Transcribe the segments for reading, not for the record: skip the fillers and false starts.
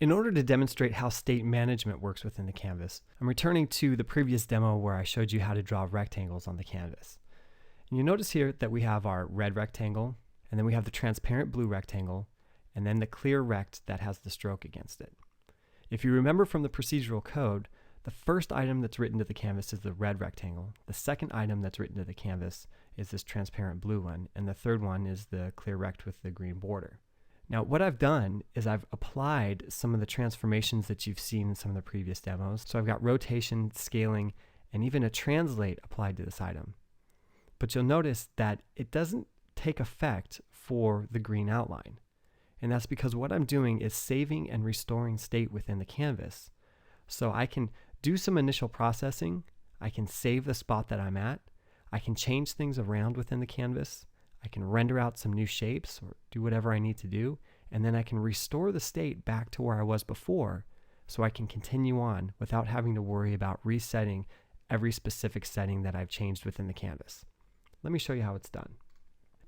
In order to demonstrate how state management works within the canvas, I'm returning to the previous demo where I showed you how to draw rectangles on the canvas. And you notice here that we have our red rectangle, and then we have the transparent blue rectangle, and then the clear rect that has the stroke against it. If you remember from the procedural code, the first item that's written to the canvas is the red rectangle, the second item that's written to the canvas is this transparent blue one, and the third one is the clear rect with the green border. Now what I've done is I've applied some of the transformations that you've seen in some of the previous demos. So I've got rotation, scaling, and even a translate applied to this item. But you'll notice that it doesn't take effect for the green outline. And that's because what I'm doing is saving and restoring state within the canvas. So I can do some initial processing, I can save the spot that I'm at, I can change things around within the canvas, I can render out some new shapes or do whatever I need to do, and then I can restore the state back to where I was before so I can continue on without having to worry about resetting every specific setting that I've changed within the canvas. Let me show you how it's done.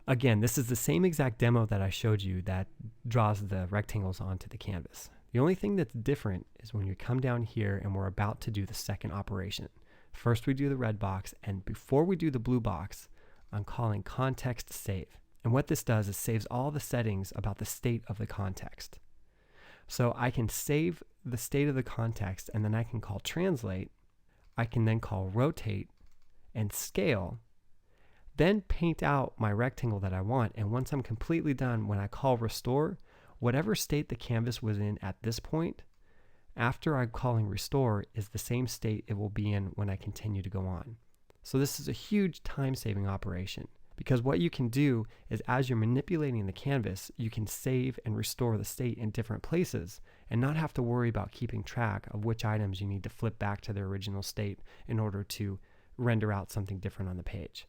Again, this is the same exact demo that I showed you that draws the rectangles onto the canvas. The only thing that's different is when you come down here and we're about to do the second operation. First we do the red box, and before we do the blue box, I'm calling context save. And what this does is saves all the settings about the state of the context. So I can save the state of the context, and then I can call translate. I can then call rotate and scale, then paint out my rectangle that I want. And once I'm completely done, when I call restore, whatever state the canvas was in at this point, after I'm calling restore is the same state it will be in when I continue to go on. So this is a huge time-saving operation, because what you can do is as you're manipulating the canvas, you can save and restore the state in different places and not have to worry about keeping track of which items you need to flip back to their original state in order to render out something different on the page.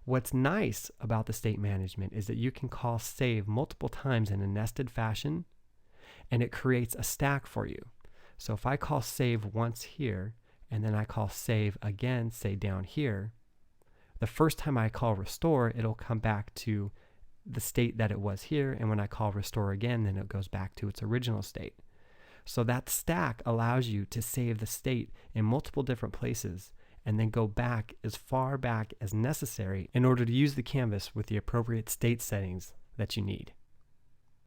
What's nice about the state management is that you can call save multiple times in a nested fashion, and it creates a stack for you. So if I call save once here, and then I call save again, say down here, the first time I call restore, it'll come back to the state that it was here, and when I call restore again, then it goes back to its original state. So that stack allows you to save the state in multiple different places and then go back as far back as necessary in order to use the canvas with the appropriate state settings that you need.